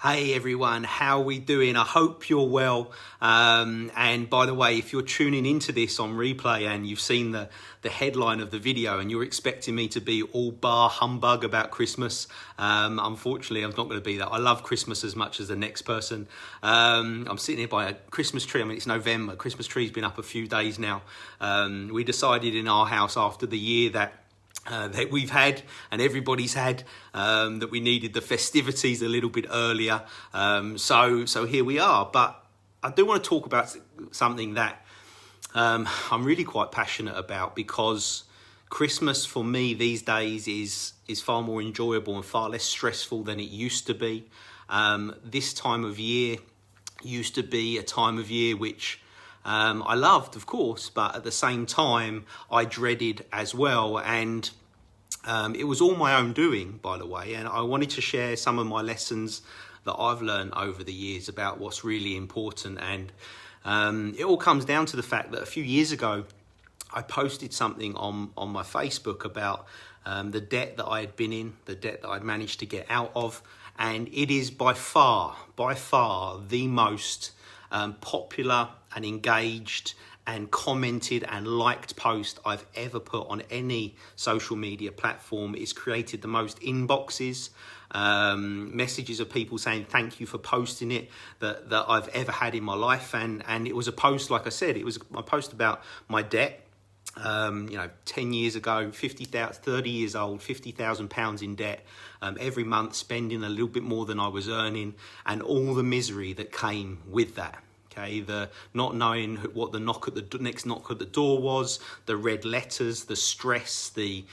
Hey everyone, how are we doing? I hope you're well. And by the way, if you're tuning into this on replay and you've seen the headline of the video and you're expecting me to be all bar humbug about Christmas, unfortunately I'm not going to be that. I love Christmas as much as the next person. I'm sitting here by a Christmas tree. I mean, it's November. Christmas tree's been up a few days now. We decided in our house after the year that we've had and everybody's had, that we needed the festivities a little bit earlier. So here we are. But I do want to talk about something that I'm really quite passionate about, because Christmas for me these days is far more enjoyable and far less stressful than it used to be. This time of year used to be a time of year which I loved, of course, but at the same time I dreaded as well. And it was all my own doing, by the way. And I wanted to share some of my lessons that I've learned over the years about what's really important. And it all comes down to the fact that a few years ago, I posted something on my Facebook about the debt that I had been in, the debt that I'd managed to get out of. And it is by far the most popular and engaged and commented and liked post I've ever put on any social media platform. It's created the most inboxes, messages of people saying thank you for posting it that I've ever had in my life. And it was a post, like I said, it was a post about my debt. 10 years ago, 30 years old, £50,000 in debt, every month spending a little bit more than I was earning, and all the misery that came with that. Okay, the not knowing what the next knock at the door was, the red letters, the stress, the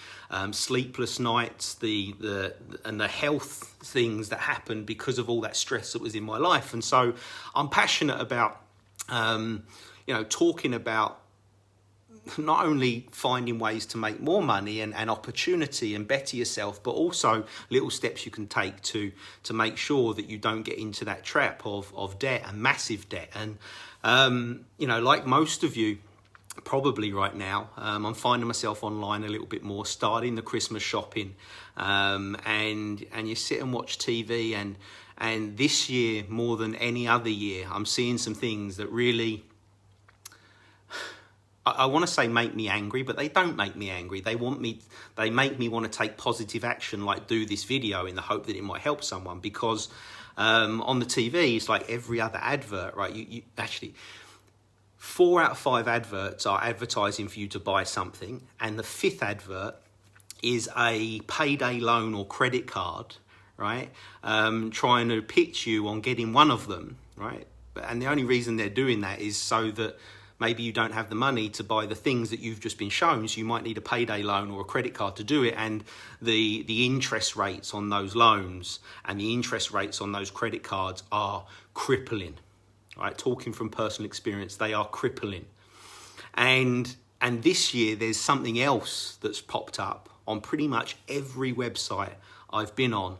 sleepless nights, and the health things that happened because of all that stress that was in my life. And so I'm passionate about talking about not only finding ways to make more money and opportunity and better yourself, but also little steps you can take to make sure that you don't get into that trap of debt and massive debt. And, like most of you probably right now, I'm finding myself online a little bit more, starting the Christmas shopping, and you sit and watch TV, and this year more than any other year, I'm seeing some things that really, I want to say make me angry, but they don't make me angry. They make me want to take positive action, like do this video in the hope that it might help someone. Because on the TV, it's like every other advert, right? You actually, 4 out of 5 adverts are advertising for you to buy something, and the 5th advert is a payday loan or credit card, right? Trying to pitch you on getting one of them, right? And the only reason they're doing that is so that maybe you don't have the money to buy the things that you've just been shown, so you might need a payday loan or a credit card to do it. And the interest rates on those loans and the interest rates on those credit cards are crippling. Right? Talking from personal experience, they are crippling. And this year there's something else that's popped up on pretty much every website I've been on,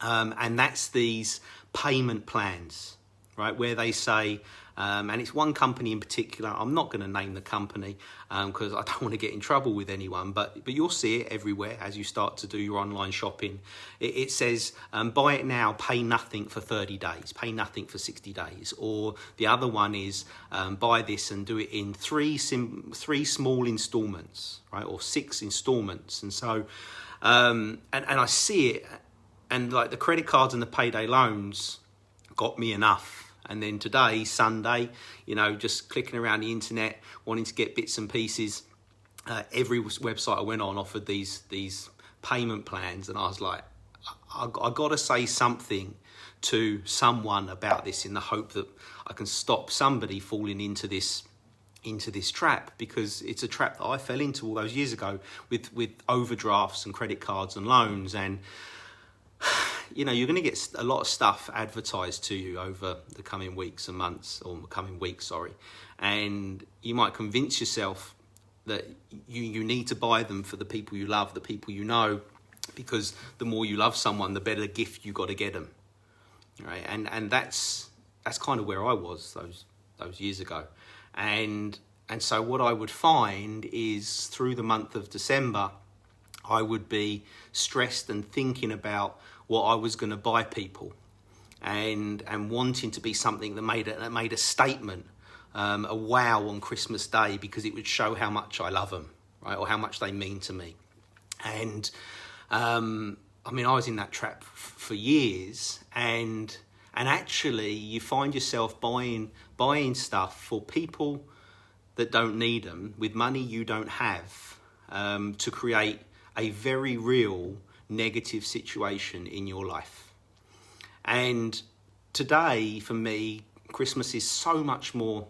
and that's these payment plans, right? Where they say, and it's one company in particular, I'm not going to name the company because I don't want to get in trouble with anyone, but you'll see it everywhere as you start to do your online shopping. It says, buy it now, pay nothing for 30 days, pay nothing for 60 days. Or the other one is, buy this and do it in three small installments, right? Or 6 installments. And so, and I see it, and like the credit cards and the payday loans got me enough. And then today, Sunday, just clicking around the internet, wanting to get bits and pieces. Every website I went on offered these payment plans. And I was like, I got to say something to someone about this in the hope that I can stop somebody falling into this trap, because it's a trap that I fell into all those years ago with overdrafts and credit cards and loans. And you're going to get a lot of stuff advertised to you over the coming weeks and months, or coming weeks, sorry. And you might convince yourself that you need to buy them for the people you love, the people you know, because the more you love someone, the better gift you got to get them, right? And that's kind of where I was those years ago. And so what I would find is through the month of December, I would be stressed and thinking about what I was going to buy people. and wanting to be something that made a statement, a wow on Christmas Day, because it would show how much I love them, right, or how much they mean to me. And I mean, I was in that trap for years, and actually you find yourself buying stuff for people that don't need them with money you don't have, to create a very real negative situation in your life. And today, for me, Christmas is so much more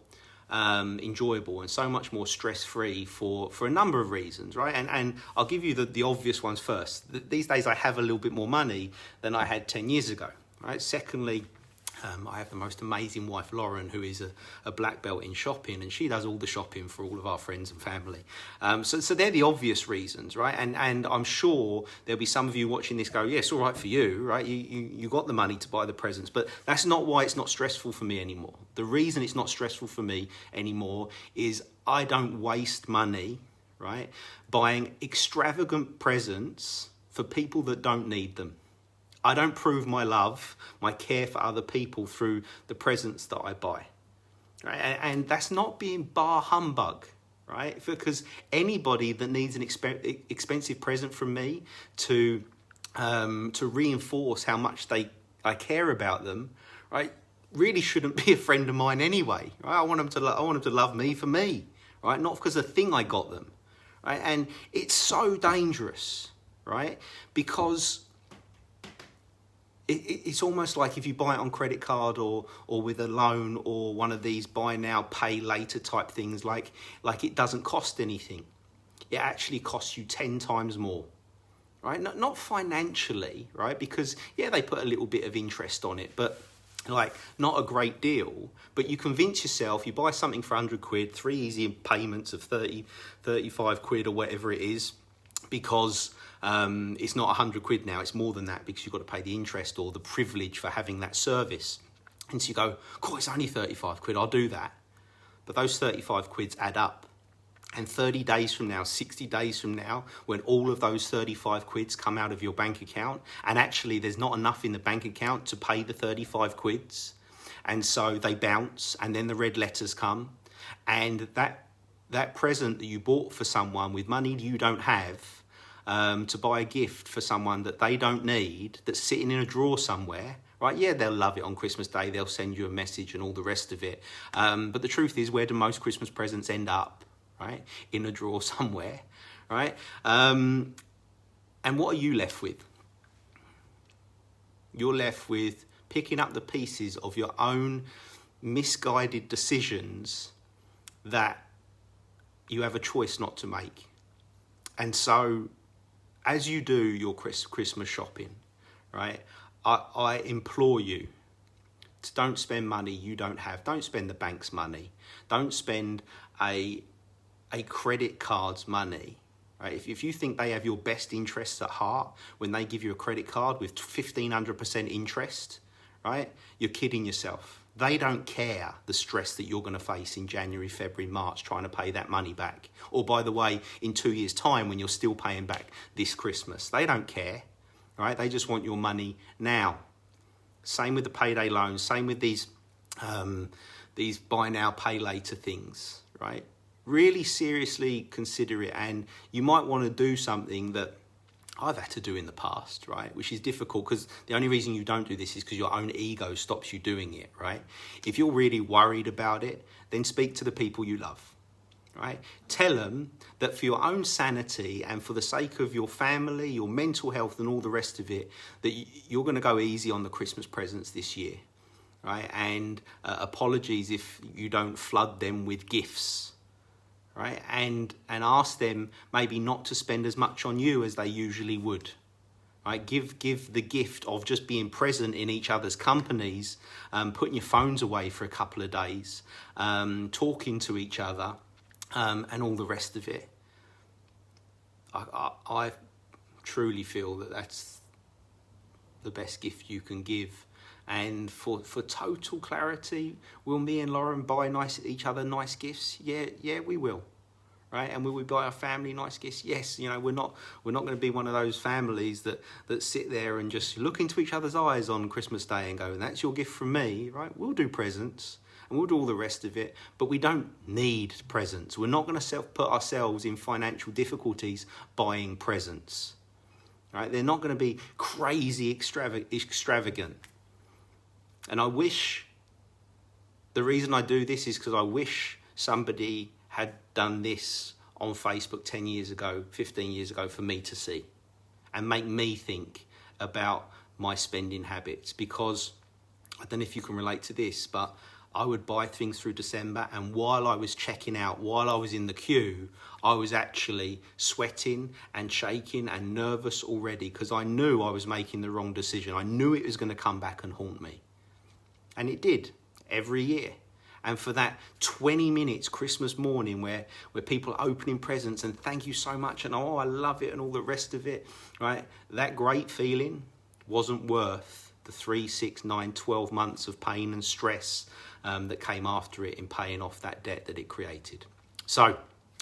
enjoyable and so much more stress-free for a number of reasons, right? And I'll give you the obvious ones first. These days I have a little bit more money than I had 10 years ago, right? Secondly, I have the most amazing wife, Lauren, who is a black belt in shopping, and she does all the shopping for all of our friends and family. So they're the obvious reasons, right? And I'm sure there'll be some of you watching this go, yeah, it's all right for you, right? You got the money to buy the presents, but that's not why it's not stressful for me anymore. The reason it's not stressful for me anymore is I don't waste money, right, buying extravagant presents for people that don't need them. I don't prove my love, my care for other people through the presents that I buy. Right? And that's not being bar humbug, right? Because anybody that needs an expensive present from me to reinforce how much I care about them, right, really shouldn't be a friend of mine anyway. Right? I want them to love me for me, right? Not because of the thing I got them, right? And it's so dangerous, right? Because it's almost like if you buy it on credit card or with a loan or one of these buy now, pay later type things, like it doesn't cost anything. It actually costs you 10 times more, right? Not financially, right? Because, yeah, they put a little bit of interest on it, but like not a great deal. But you convince yourself, you buy something for 100 quid, 3 easy payments of 30, 35 quid or whatever it is, because it's not 100 quid now, it's more than that, because you've got to pay the interest or the privilege for having that service. And so you go, cool, it's only 35 quid, I'll do that. But those 35 quids add up. And 30 days from now, 60 days from now, when all of those 35 quids come out of your bank account, and actually there's not enough in the bank account to pay the 35 quids, and so they bounce, and then the red letters come, and that present that you bought for someone with money you don't have, to buy a gift for someone that they don't need, that's sitting in a drawer somewhere, right? Yeah, they'll love it on Christmas Day, they'll send you a message and all the rest of it. But the truth is, where do most Christmas presents end up, right? In a drawer somewhere, right? And what are you left with? You're left with picking up the pieces of your own misguided decisions that you have a choice not to make. And so, as you do your Christmas shopping, right, I implore you to don't spend money you don't have. Don't spend the bank's money. Don't spend a credit card's money. Right? If you think they have your best interests at heart when they give you a credit card with 1,500% interest, right, you're kidding yourself. They don't care the stress that you're going to face in January, February, March trying to pay that money back. Or, by the way, in 2 years' time when you're still paying back this Christmas. They don't care, right? They just want your money now. Same with the payday loans. Same with these buy now, pay later things, right? Really seriously consider it, and you might want to do something that I've had to do in the past, right? Which is difficult because the only reason you don't do this is because your own ego stops you doing it, right? If you're really worried about it, then speak to the people you love, right? Tell them that for your own sanity and for the sake of your family, your mental health and all the rest of it, that you're going to go easy on the Christmas presents this year, right? And apologies if you don't flood them with gifts, right? And ask them maybe not to spend as much on you as they usually would, right? Give the gift of just being present in each other's companies, putting your phones away for a couple of days, talking to each other, and all the rest of it. I truly feel that that's the best gift you can give. And for total clarity, will me and Lauren buy each other nice gifts? Yeah, we will. right? And will we buy our family nice gifts? Yes. You know, we're not going to be one of those families that sit there and just look into each other's eyes on Christmas Day and go, that's your gift from me, right? We'll do presents and we'll do all the rest of it, but we don't need presents. We're not going to put ourselves in financial difficulties buying presents, right? They're not going to be crazy extravagant. And I wish, the reason I do this is because I wish somebody had done this on Facebook 10 years ago, 15 years ago for me to see and make me think about my spending habits. Because I don't know if you can relate to this, but I would buy things through December, and while I was checking out, while I was in the queue, I was actually sweating and shaking and nervous already because I knew I was making the wrong decision. I knew it was going to come back and haunt me. And it did every year. And for that 20 minutes Christmas morning where people are opening presents and thank you so much and oh, I love it and all the rest of it, right? That great feeling wasn't worth the 3, 6, 9, 12 months of pain and stress that came after it in paying off that debt that it created. So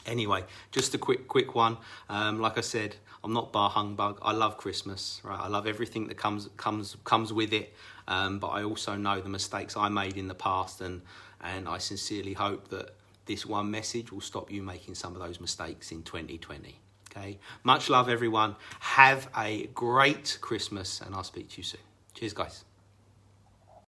anyway, just a quick one. Like I said, I'm not bar humbug. I love Christmas, right? I love everything that comes with it. But I also know the mistakes I made in the past, and I sincerely hope that this one message will stop you making some of those mistakes in 2020. Okay? Much love, everyone. Have a great Christmas, and I'll speak to you soon. Cheers, guys.